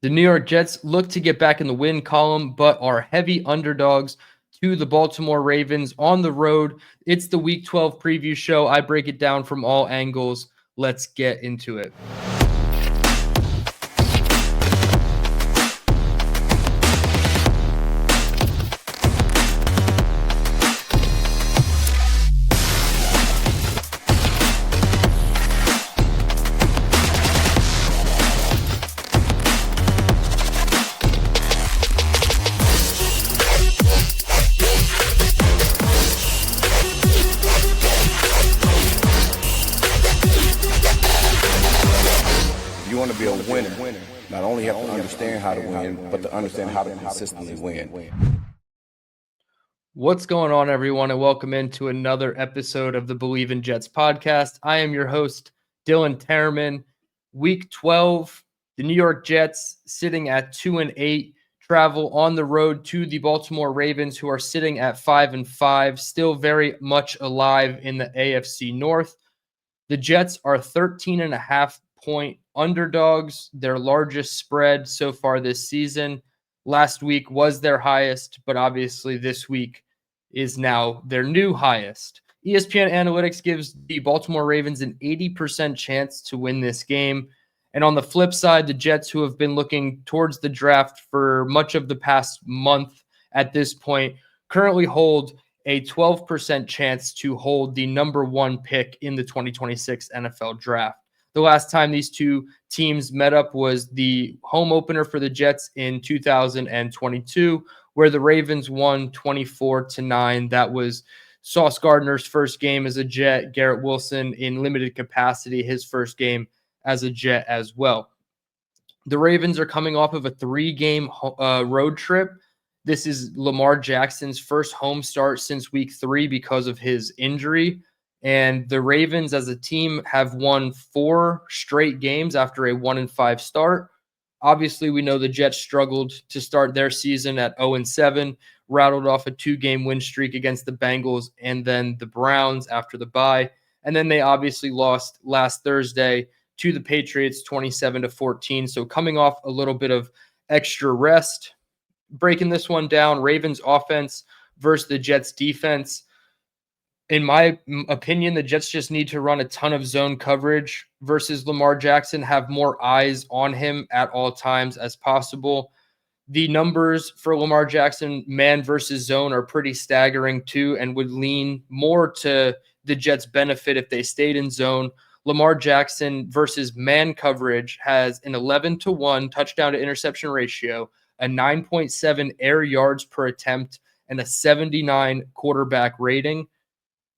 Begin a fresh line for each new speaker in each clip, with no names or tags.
The New York Jets look to get back in the win column, but are heavy underdogs to the Baltimore Ravens on the road. It's the Week 12 preview show. I break it down from all angles. Let's get into it.
Be a winner, not only have to understand how to win, but to understand how to consistently win.
What's going on, everyone, and welcome into another episode of the Believe in Jets podcast. I am your host, DTereman. Week 12, the New York Jets sitting at 2-8, travel on the road to the Baltimore Ravens, who are sitting at 5-5, still very much alive in the AFC North. The Jets are 13.5-point underdogs, their largest spread so far this season. Last week was their highest, but obviously this week is now their new highest. ESPN Analytics gives the Baltimore Ravens an 80% chance to win this game. And on the flip side, the Jets, who have been looking towards the draft for much of the past month at this point, currently hold a 12% chance to hold the number one pick in the 2026 NFL Draft. The last time these two teams met up was the home opener for the Jets in 2022, where the Ravens won 24-9. That was Sauce Gardner's first game as a Jet, Garrett Wilson in limited capacity, his first game as a Jet as well. The Ravens are coming off of a 3-game road trip. This is Lamar Jackson's first home start since week 3 because of his injury. And the Ravens as a team have won 4 straight games after a 1-5 start. Obviously, we know the Jets struggled to start their season at 0-7, rattled off a 2-game win streak against the Bengals and then the Browns after the bye. And then they obviously lost last Thursday to the Patriots 27-14. So coming off a little bit of extra rest. Breaking this one down, Ravens offense versus the Jets defense. In my opinion, the Jets just need to run a ton of zone coverage versus Lamar Jackson, have more eyes on him at all times as possible. The numbers for Lamar Jackson, man versus zone, are pretty staggering too and would lean more to the Jets' benefit if they stayed in zone. Lamar Jackson versus man coverage has an 11-1 touchdown to interception ratio, a 9.7 air yards per attempt, and a 79 quarterback rating.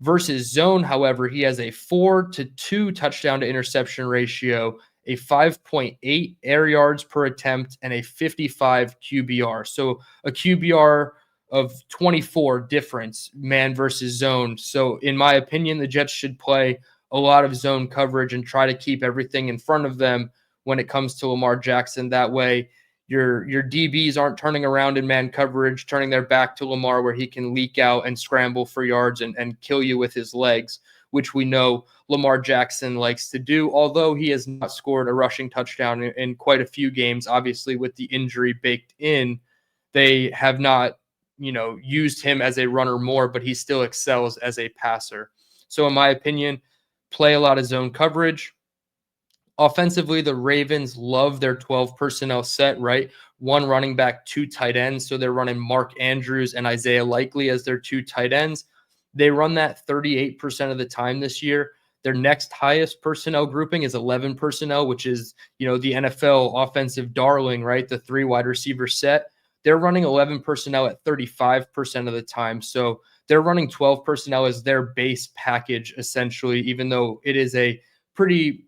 Versus zone, however, he has a 4-2 touchdown to interception ratio, a 5.8 air yards per attempt, and a 55 QBR. So a QBR of 24 difference, man versus zone. So in my opinion, the Jets should play a lot of zone coverage and try to keep everything in front of them when it comes to Lamar Jackson. That way, your DBs aren't turning around in man coverage, turning their back to Lamar where he can leak out and scramble for yards and kill you with his legs, which we know Lamar Jackson likes to do, although he has not scored a rushing touchdown in quite a few games. Obviously, with the injury baked in, they have not, used him as a runner more, but he still excels as a passer. So in my opinion, play a lot of zone coverage. Offensively, the Ravens love their 12 personnel set, right? 1 running back, 2 tight ends. So they're running Mark Andrews and Isaiah Likely as their 2 tight ends. They run that 38% of the time this year. Their next highest personnel grouping is 11 personnel, which is, the NFL offensive darling, right? The 3 wide receiver set. They're running 11 personnel at 35% of the time. So they're running 12 personnel as their base package, essentially, even though it is a pretty,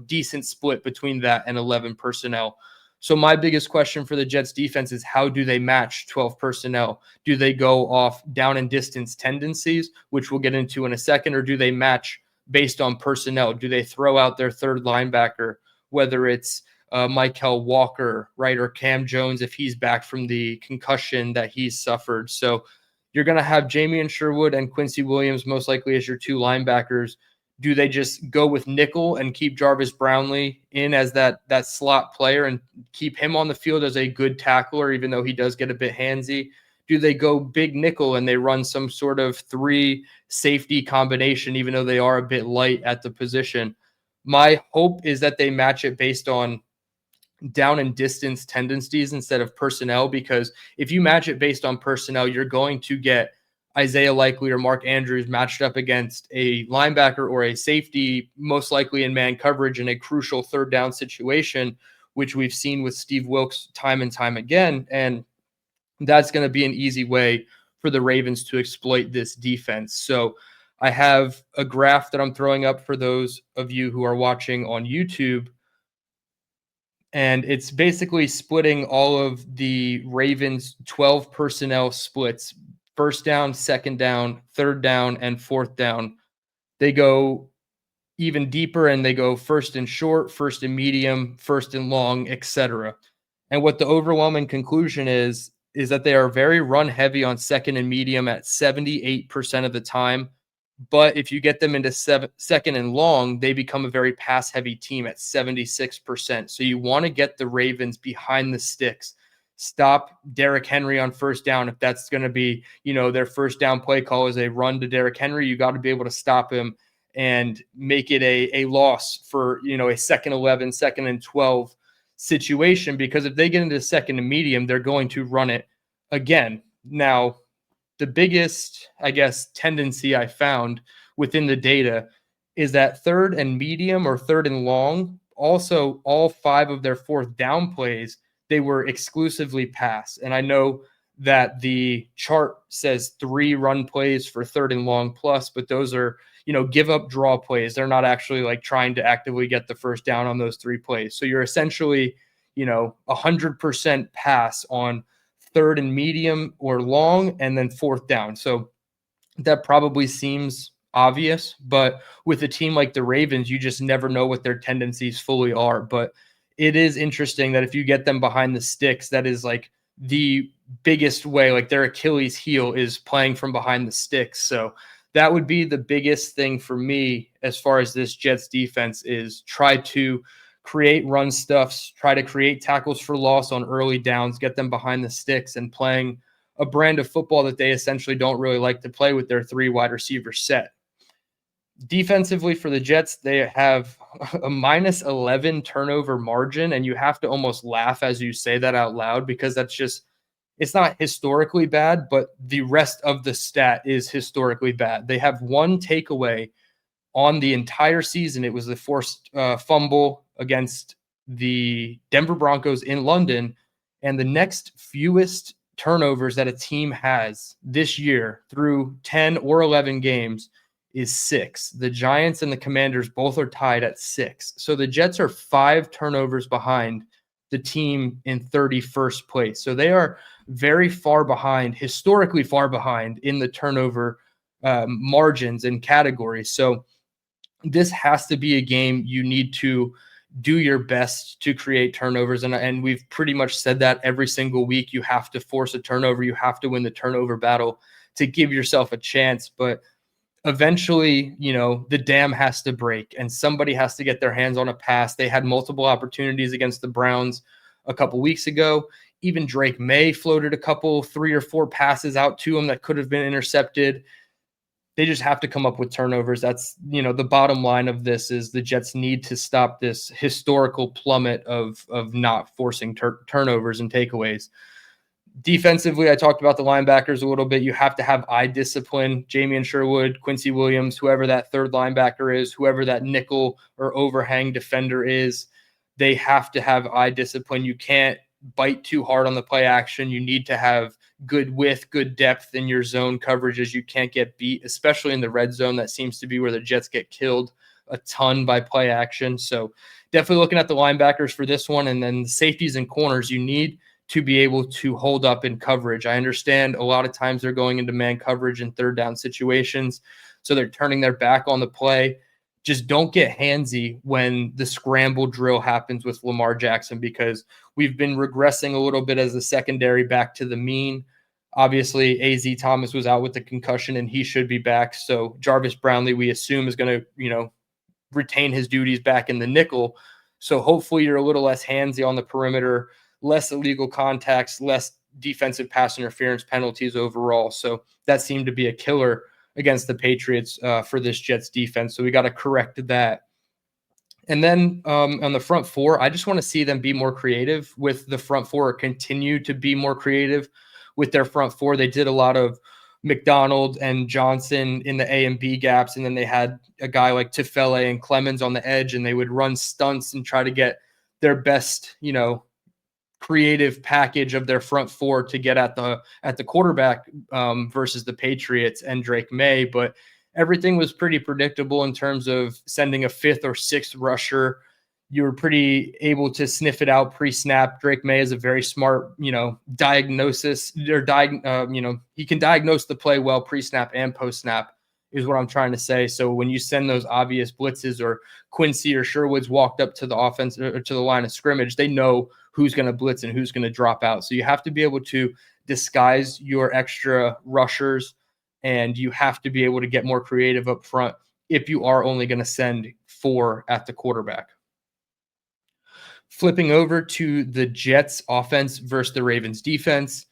decent split between that and 11 personnel. So my biggest question for the Jets defense is, how do they match 12 personnel? Do they go off down and distance tendencies, which we'll get into in a second, or do they match based on personnel? Do they throw out their third linebacker, whether it's Michael Walker, right, or Cam Jones if he's back from the concussion that he's suffered? So you're going to have Jamie and Sherwood and Quincy Williams most likely as your 2 linebackers. Do they just go with nickel and keep Jarvis Brownlee in as that slot player and keep him on the field as a good tackler, even though he does get a bit handsy? Do they go big nickel and they run some sort of 3 safety combination, even though they are a bit light at the position? My hope is that they match it based on down and distance tendencies instead of personnel, because if you match it based on personnel, you're going to get Isaiah Likely or Mark Andrews matched up against a linebacker or a safety, most likely in man coverage in a crucial third down situation, which we've seen with Steve Wilks time and time again. And that's going to be an easy way for the Ravens to exploit this defense. So I have a graph that I'm throwing up for those of you who are watching on YouTube, and it's basically splitting all of the Ravens 12 personnel splits: first down, second down, third down, and fourth down. They go even deeper and they go first and short, first and medium, first and long, etc. And what the overwhelming conclusion is that they are very run heavy on second and medium at 78% of the time. But if you get them into second and long, they become a very pass heavy team at 76%. So you want to get the Ravens behind the sticks. Stop Derrick Henry on first down. If that's going to be, their first down play call is a run to Derrick Henry, you got to be able to stop him and make it a loss for, a second 11, second and 12 situation, because if they get into second and medium, they're going to run it again. Now, the biggest, I guess, tendency I found within the data is that third and medium or third and long, also all 5 of their fourth down plays, they were exclusively pass. And I know that the chart says 3 run plays for third and long plus, but those are, give up draw plays. They're not actually like trying to actively get the first down on those 3 plays. So you're essentially, 100% pass on third and medium or long, and then fourth down. So that probably seems obvious, but with a team like the Ravens, you just never know what their tendencies fully are. But it is interesting that if you get them behind the sticks, that is like the biggest way, like their Achilles heel is playing from behind the sticks. So that would be the biggest thing for me as far as this Jets defense is try to create run stuffs, try to create tackles for loss on early downs, get them behind the sticks, and playing a brand of football that they essentially don't really like to play with their 3 wide receiver set. Defensively for the Jets, they have a minus 11 turnover margin, and you have to almost laugh as you say that out loud, because that's just, it's not historically bad, but the rest of the stat is historically bad. They have 1 takeaway on the entire season. It was the forced fumble against the Denver Broncos in London. And the next fewest turnovers that a team has this year through 10 or 11 games is 6. The Giants and the Commanders both are tied at 6. So the Jets are 5 turnovers behind the team in 31st place. So they are very far behind, historically far behind in the turnover margins and categories. So this has to be a game you need to do your best to create turnovers. And we've pretty much said that every single week. You have to force a turnover. You have to win the turnover battle to give yourself a chance. But eventually, the dam has to break and somebody has to get their hands on a pass. They had multiple opportunities against the Browns a couple weeks ago. Even Drake May floated a couple, 3 or 4 passes out to him that could have been intercepted. They just have to come up with turnovers. That's, the bottom line of this is the Jets need to stop this historical plummet of not forcing turnovers and takeaways. Defensively, I talked about the linebackers a little bit. You have to have eye discipline. Jamie and Sherwood, Quincy Williams, whoever that third linebacker is, whoever that nickel or overhang defender is, they have to have eye discipline. You can't bite too hard on the play action. You need to have good width, good depth in your zone coverages. You can't get beat, especially in the red zone. That seems to be where the Jets get killed a ton by play action. So definitely looking at the linebackers for this one. And then the safeties and corners, you need to be able to hold up in coverage. I understand a lot of times they're going into man coverage in third down situations, so they're turning their back on the play. Just don't get handsy when the scramble drill happens with Lamar Jackson, because we've been regressing a little bit as a secondary back to the mean. Obviously, AZ Thomas was out with the concussion, and he should be back. So Jarvis Brownlee, we assume, is going to, retain his duties back in the nickel. So hopefully you're a little less handsy on the perimeter, less illegal contacts, less defensive pass interference penalties overall. So that seemed to be a killer against the Patriots for this Jets defense. So we got to correct that. And then on the front four, I just want to see them be more creative with the front four, or continue to be more creative with their front four. They did a lot of McDonald and Johnson in the A and B gaps, and then they had a guy like Tefele and Clemens on the edge, and they would run stunts and try to get their best, creative package of their front four to get at the quarterback versus the Patriots and Drake May. But everything was pretty predictable in terms of sending a fifth or sixth rusher. You were pretty able to sniff it out pre-snap. Drake May is a very smart, diagnosis or he can diagnose the play well pre-snap and post-snap is what I'm trying to say. So when you send those obvious blitzes, or Quincy or Sherwood's walked up to the offense or to the line of scrimmage, they know who's going to blitz and who's going to drop out. So you have to be able to disguise your extra rushers, and you have to be able to get more creative up front if you are only going to send 4 at the quarterback. Flipping over to the Jets offense versus the Ravens defense.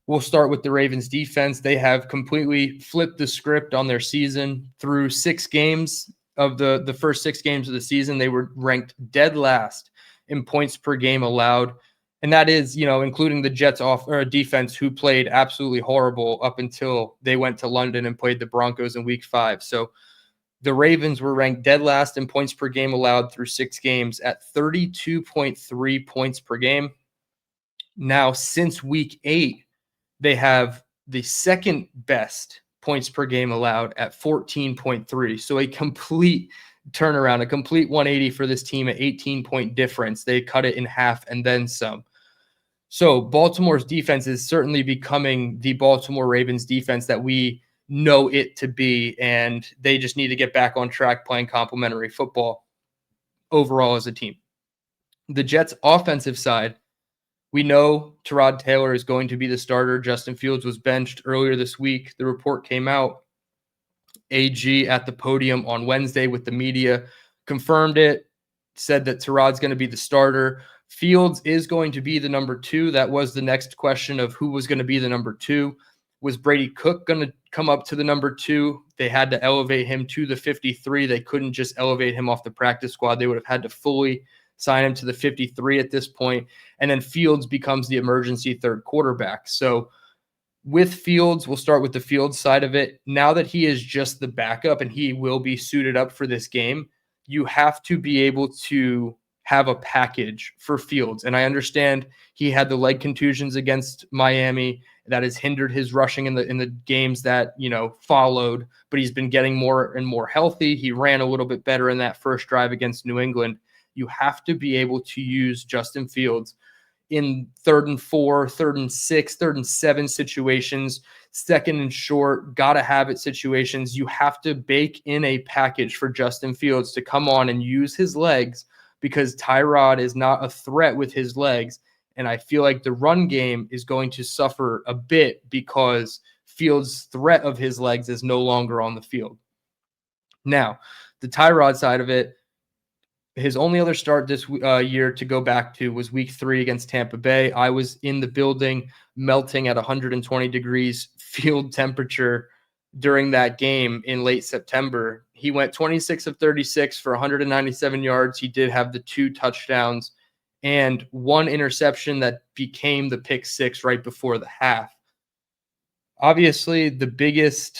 We'll start with the Ravens defense. They have completely flipped the script on their season. Through 6 games of the first 6 games of the season, they were ranked dead last in points per game allowed. And that is, including the Jets defense, who played absolutely horrible up until they went to London and played the Broncos in week 5. So the Ravens were ranked dead last in points per game allowed through 6 games at 32.3 points per game. Now, since week 8, they have the second best points per game allowed at 14.3. So a complete turnaround, a complete 180 for this team, at 18-point difference. They cut it in half and then some. So Baltimore's defense is certainly becoming the Baltimore Ravens defense that we know it to be, and they just need to get back on track playing complementary football overall as a team. The Jets' offensive side, we know Tyrod Taylor is going to be the starter. Justin Fields was benched earlier this week. The report came out. AG at the podium on Wednesday with the media confirmed it, said that Tyrod's going to be the starter. Fields is going to be the number 2. That was the next question of who was going to be the number 2. Was Brady Cook going to come up to the number 2? They had to elevate him to the 53. They couldn't just elevate him off the practice squad. They would have had to fully sign him to the 53 at this point. And then Fields becomes the emergency third quarterback. So with Fields, we'll start with the Fields side of it. Now that he is just the backup and he will be suited up for this game, you have to be able to have a package for Fields. And I understand he had the leg contusions against Miami that has hindered his rushing in the games that, followed, but he's been getting more and more healthy. He ran a little bit better in that first drive against New England. You have to be able to use Justin Fields in 3rd and 4, 3rd and 6, 3rd and 7 situations, 2nd and short, gotta have it situations. You have to bake in a package for Justin Fields to come on and use his legs, because Tyrod is not a threat with his legs. And I feel like the run game is going to suffer a bit because Fields' threat of his legs is no longer on the field. Now, the Tyrod side of it, his only other start this year to go back to was week 3 against Tampa Bay. I was in the building melting at 120 degrees field temperature during that game in late September. He went 26 of 36 for 197 yards. He did have the 2 touchdowns and 1 interception that became the pick 6 right before the half. Obviously, the biggest,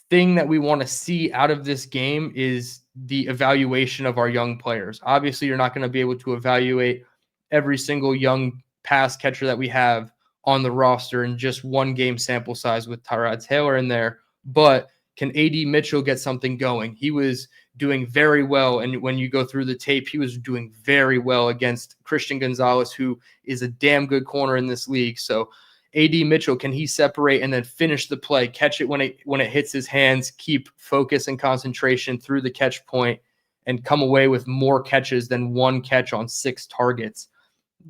thing that we want to see out of this game is the evaluation of our young players. Obviously, you're not going to be able to evaluate every single young pass catcher that we have on the roster in just 1 game sample size with Tyrod Taylor in there. But can A.D. Mitchell get something going? He was doing very well. And when you go through the tape, he was doing very well against Christian Gonzalez, who is a damn good corner in this league. So A.D. Mitchell, can he separate and then finish the play, catch it when it hits his hands, keep focus and concentration through the catch point, and come away with more catches than 1 catch on 6 targets?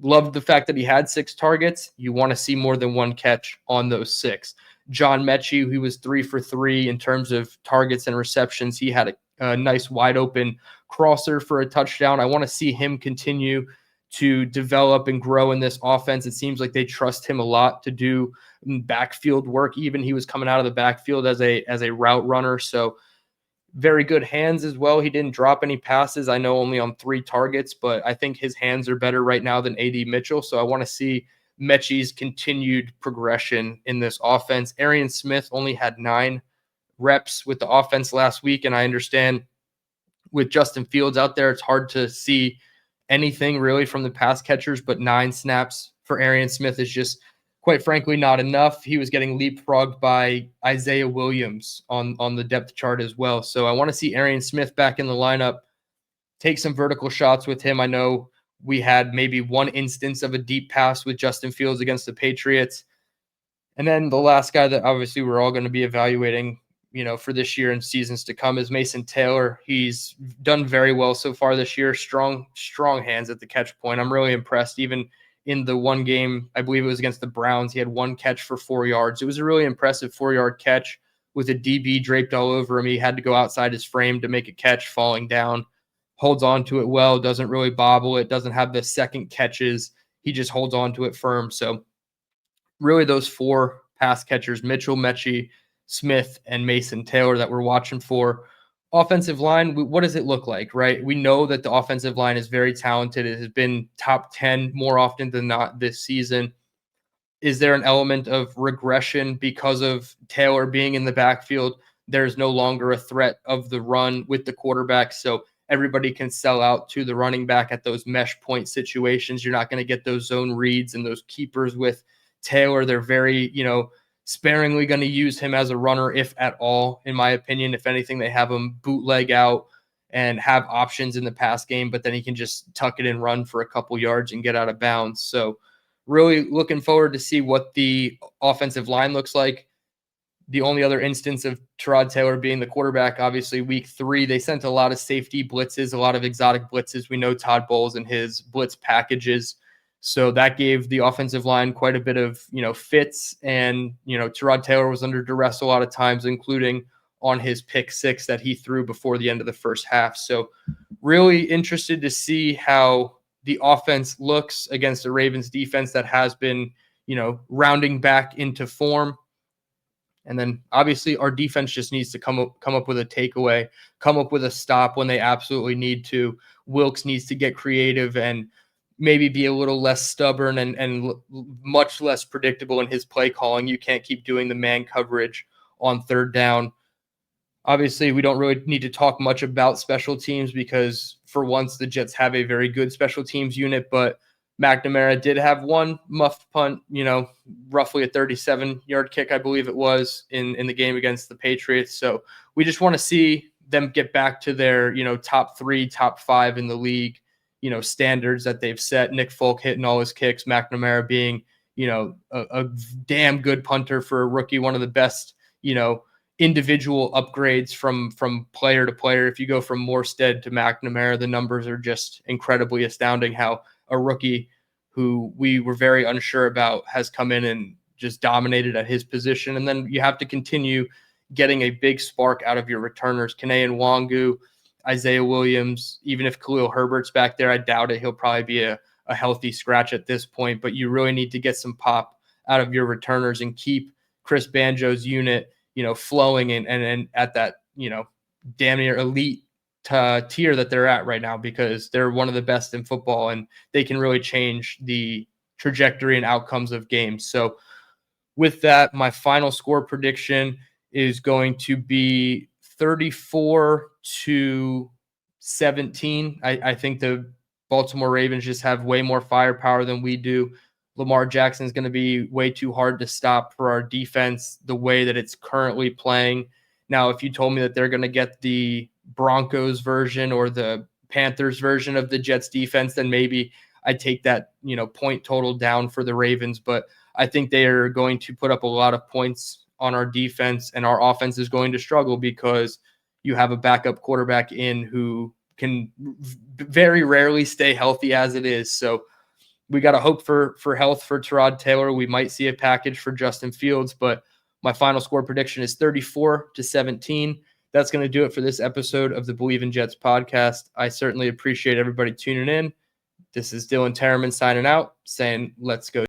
Loved the fact that he had 6 targets. You want to see more than one catch on those 6. John Mechie, he was 3 for 3 in terms of targets and receptions. He had a nice wide open crosser for a touchdown. I want to see him continue to develop and grow in this offense. It seems like they trust him a lot to do backfield work. Even he was coming out of the backfield as a route runner. So very good hands as well. He didn't drop any passes. I know only on 3 targets, but I think his hands are better right now than A.D. Mitchell. So I want to see Mechie's continued progression in this offense. Arian Smith only had 9 reps with the offense last week, and I understand with Justin Fields out there, it's hard to see anything really from the pass catchers, but 9 snaps for Arian Smith is just, quite frankly, not enough. He was getting leapfrogged by Isaiah Williams on the depth chart as well. So I want to see Arian Smith back in the lineup, take some vertical shots with him. I know we had maybe one instance of a deep pass with Justin Fields against the Patriots. And then the last guy that obviously we're all going to be evaluating, for this year and seasons to come is Mason Taylor. He's done very well so far this year. Strong hands at the catch point. I'm really impressed. Even in the one game, I believe it was against the Browns, he had 1 catch for 4 yards. It was a really impressive 4-yard catch with a DB draped all over him. He had to go outside his frame to make a catch, falling down. Holds on to it well, doesn't really bobble it, doesn't have the second catches. He just holds on to it firm. So really those 4 pass catchers, Mitchell, Mechie, Smith, and Mason Taylor that we're watching for. Offensive line, what does it look like, right? We know that the offensive line is very talented. It has been top 10 more often than not this season. Is there an element of regression because of Taylor being in the backfield? There's no longer a threat of the run with the quarterback, so everybody can sell out to the running back at those mesh point situations. You're not going to get those zone reads and those keepers with Taylor. They're very, sparingly going to use him as a runner, if at all, in my opinion. If anything, they have him bootleg out and have options in the pass game, but then he can just tuck it and run for a couple yards and get out of bounds. So really looking forward to see what the offensive line looks like. The only other instance of Tyrod Taylor being the quarterback, obviously week 3, they sent a lot of safety blitzes, a lot of exotic blitzes. We know Todd Bowles and his blitz packages. So that gave the offensive line quite a bit of, fits. And, Tyrod Taylor was under duress a lot of times, including on his pick 6 that he threw before the end of the first half. So really interested to see how the offense looks against the Ravens defense that has been, rounding back into form. And then obviously our defense just needs to come up with a takeaway, come up with a stop when they absolutely need to. Wilkes needs to get creative and maybe be a little less stubborn and much less predictable in his play calling. You can't keep doing the man coverage on 3rd down. Obviously, we don't really need to talk much about special teams because for once the Jets have a very good special teams unit, but McNamara did have 1 muffed punt, roughly a 37-yard kick, I believe it was, in the game against the Patriots. So we just want to see them get back to their, top 3, top 5 in the league, standards that they've set. Nick Folk hitting all his kicks, McNamara being, a damn good punter for a rookie, one of the best, individual upgrades from player to player. If you go from Morstead to McNamara, the numbers are just incredibly astounding how a rookie who we were very unsure about has come in and just dominated at his position. And then you have to continue getting a big spark out of your returners. Kene Nwangu, Isaiah Williams, even if Khalil Herbert's back there, I doubt it. He'll probably be a healthy scratch at this point, but you really need to get some pop out of your returners and keep Chris Banjo's unit, flowing and at that, damn near elite tier that they're at right now, because they're one of the best in football and they can really change the trajectory and outcomes of games. So with that, my final score prediction is going to be 34-17. I think the Baltimore Ravens just have way more firepower than we do. Lamar Jackson is going to be way too hard to stop for our defense the way that it's currently playing. Now, if you told me that they're going to get the Broncos version or the Panthers version of the Jets defense, then maybe I'd take that, point total down for the Ravens. But I think they are going to put up a lot of points on our defense, and our offense is going to struggle because you have a backup quarterback in who can very rarely stay healthy as it is. So we got to hope for health for Tyrod Taylor. We might see a package for Justin Fields, but my final score prediction is 34-17. That's going to do it for this episode of the Believe in Jets podcast. I certainly appreciate everybody tuning in. This is DTereman signing out, saying let's go.